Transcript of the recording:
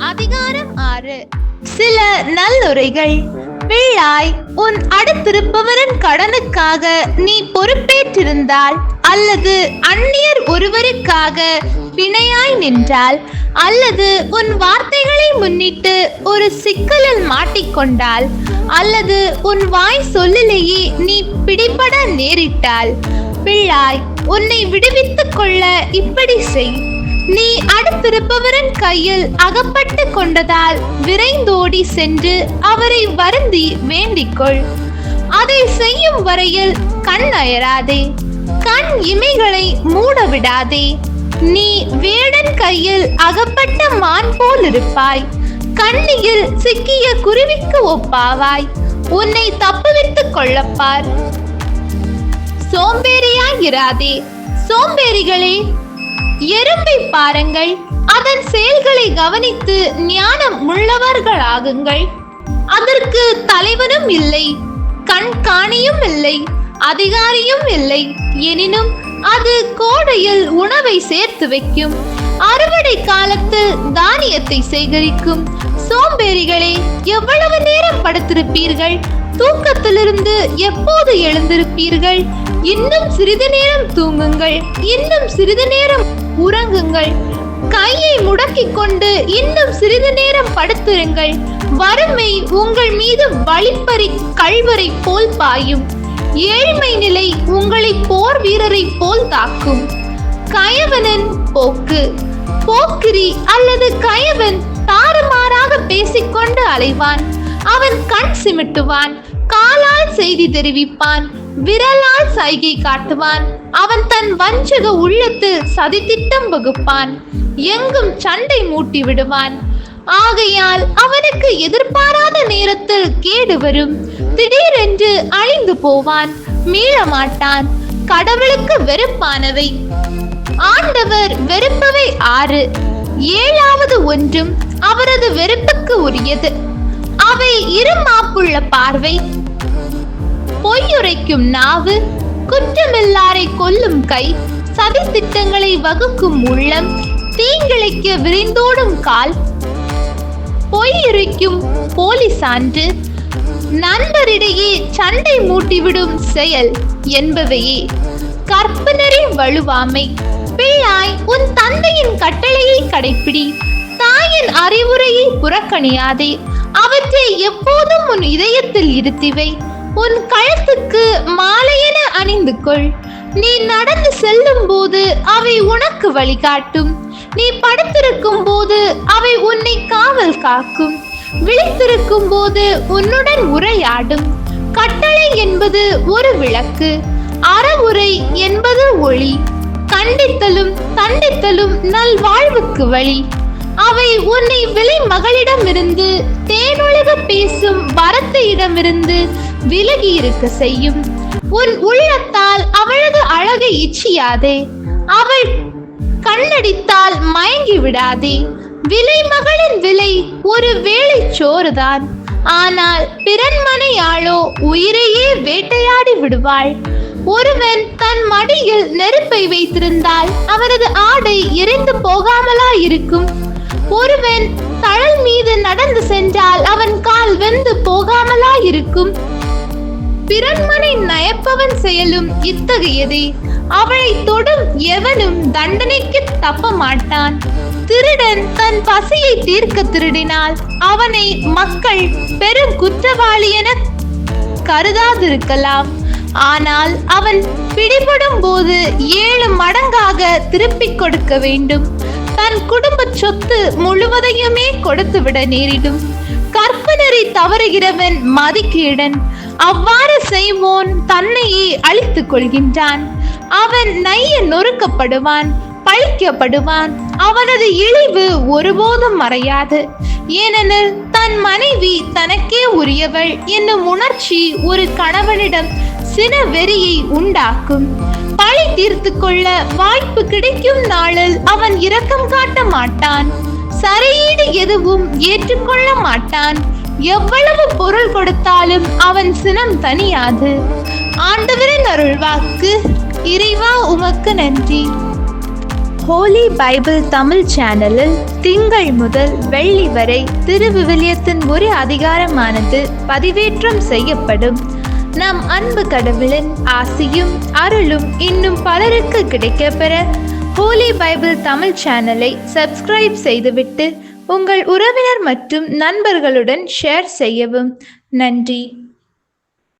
அதிகாரம் 6. சில நல்லுரைகள். பிள்ளாய், உன் அடுத்திருப்பவரின் கடனுக்காக நீ பொறுப்பேற்றிருந்தால், அல்லது அந்நியர் ஒருவருக்காக பிணையாய் நின்றால், அல்லது உன் வார்த்தைகளை முன்னிட்டு ஒரு சிக்கலில் மாட்டிக்கொண்டால், அல்லது உன் வாய் சொல்லிலேயே நீ பிடிபட நேரிட்டால், பிள்ளாய், உன்னை விடுவித்துக் கொள்ள இப்படி செய். நீ அடுத்திருப்பவரின் கையில் அகப்பட்டு கொண்டதால் விரைந்தோடி சென்று அவரை வருந்தி வேண்டிக்கொள். அதை செய்யும் வரையில் கண் அயராதே, கண் இமைகளை மூடவிடாதே. நீ வேடன் கையில் அகப்பட்ட மான் போல் இருப்பாய், கண்ணியில் சிக்கிய குருவிக்கு ஒப்பாவாய். உன்னை தப்புவித்துக் கொள்ளப்பார். சோம்பேறியாயிராதே. சோம்பேறிகளே, எறும்பை பாருங்கள், அதன் செயல்களை கவனித்து ஞானம் உள்ளவர்களாகுங்கள். அதற்கு தலைவனும் இல்லை, கண்காணியும் இல்லை, அதிகாரியும் இல்லை. எனினும் அது கோடையில் உணவை சேர்த்து வைக்கும், அறுவடை காலத்தில் தானியத்தை சேகரிக்கும். சோம்பேறிகளே, எவ்வளவு நேரம் படுத்திருப்பீர்கள்? தூக்கத்திலிருந்து எப்போது எழுந்திருப்பீர்கள்? இன்னும் சிறிது நேரம் தூங்குங்கள், இன்னும் சிறிது நேரம் உறங்குங்கள். கையை முடக்கிக் கொண்டு இன்னும் சிறிது நேரம் படுத்திருங்கள். வறுமை உங்கள் மீது வழிப்பறி கள்வரை போல் பாயும். ஏழ்மை நிலை உங்களை போர் வீரரை போல் தாக்கும். கயவனின் போக்கு. போக்கிரி அல்லது கயவன் தாறுமாறாக பேசிக்கொண்டு அலைவான். அவன் கண் சிமிட்டுவான், காலால் செய்தி தெரிவிப்பான், விரலால் சைகை காட்டுவான். அவன் தன் வஞ்சக உள்ளத்தில் சதித்திட்டம் வகுப்பான், எங்கும் சண்டை மூட்டி விடுவான். ஆகையால் அவனுக்கு எதிர்பாராத நேரத்தில் கேடு வரும். திடீரென்று அழிந்து போவான், மீளமாட்டான். கடவுளுக்கு வெறுப்பானவை. ஆண்டவர் வெறுப்பவை 6, 7வது ஒன்றும் அவரது வெறுப்புக்கு உரியது. அவை இருமாப்புள்ள பார்வை, பொய்யுரைக்கும் நாவு, குற்றமில்லாரை கொல்லும் கை, சதி திட்டங்களை வகுக்கும் உள்ளம், தீங்கிழைக்க விரைந்தோடும் கால், பொய்யுரைக்கும் போலி சான்று, நண்பரிடையே சண்டை மூட்டிவிடும் செயல் என்பவையே. கற்பனரி வலுவாமை. பிள்ளாய், உன் தந்தையின் கட்டளையை கடைப்பிடி, தாயின் அறிவுரையை புறக்கணியாதே. அவற்றை எப்போதும் உன் இதயத்தில் இருத்திவை. உன் கழுத்துக்கு மாலையென அணிந்து கொள். நீ நடந்து செல்லும் போது அவை உனக்கு வழிகாட்டும். நீ படுத்திருக்கும் போது அவை உன்னை காவல் காக்கும். விழித்திருக்கும் போது உன்னுடன் உரையாடும். கட்டளை என்பது ஒரு விளக்கு, அறவுரை என்பது ஒளி. கண்டித்தலும் தண்டித்தலும் நல்வாழ்வுக்கு வழி. அவை உன்னை விலை மகளிடமிருந்து, தேனொழுக பேசும் வரத்தையிடமிருந்து விலகி இருக்க செய்யும். உன் உள்ளத்தால் அவளது அழகை இச்சியாதே. அவள் கண்ணடித்தால் மயங்கி விடாதே. விலை மகளின் விலை ஒரு வேளை சோறுதான், ஆனால் பிறன்மனையாளோ உயிரையே வேட்டையாடி விடுவாள். ஒருவன் தன் மடியில் நெருப்பை வைத்திருந்தால் அவரது ஆடை எரிந்து போகாமலா இருக்கும்? ஒருவன் தழல் மீது நடந்து சென்றால் அவன் கால் வெந்து போகாமலா இருக்கும்? பிறன்மனை நயப்பவன் செயலும் இத்தகையதே. அவளை தொடும் எவனும் தண்டனைக்கு தப்ப மாட்டான். திருடன் தன் பசியை தீர்க்க திருடினால் அவனை மக்கள் பெரும் குற்றவாளி என கருதாதிருக்கலாம். ஆனால் அவன் பிடிபடும் போது 7 மடங்காக திருப்பிக் கொடுக்க வேண்டும். தன் குடும்ப சொத்து முழுவதையுமே கொடுத்துவிட நேரிடும். கற்பனரை தவறுகிறவன் மதிக்கீடன். அவ்வாறு செய்வோன் தன்னையே அழித்துக் கொள்கின்றான். அவன் நைய நொறுக்கப்படுவான், பழிக்கப்படுவான். அவனது இழிவு ஒருபோதும் மறையாது. ஏனெனில் தன் மனைவி தனக்கே உரியவள் என்னும் உணர்ச்சி ஒரு கணவனிடம் சின வெறியை உண்டாக்கும். பழி தீர்த்து கொள்ள வாய்ப்பு கிடைக்கும் நாளில் அவன் இரக்கம் காட்ட மாட்டான். சரையீடு எதுவும் ஏற்றுக்கொள்ள மாட்டான். எவ்வளவு பொருள் கொடுத்தாலும் அவன் சினம் தனியாது. ஆண்டவரின் அருள்வாக்கு. இறைவா, உமக்கு நன்றி. ஹோலி பைபிள் தமிழ் சேனலில் திங்கள் முதல் வெள்ளி வரை திருவிவிலியத்தின் ஒரு அதிகாரமானது பதிவேற்றம் செய்யப்படும். நம் அன்பு கடவுளின் ஆசியும் அருளும் இன்னும் பலருக்கு கிடைக்கப்பெற ஹோலி பைபிள் தமிழ் சேனலை சப்ஸ்கிரைப் செய்துவிட்டு உங்கள் உறவினர் மற்றும் நண்பர்களுடன் ஷேர் செய்யவும். நன்றி.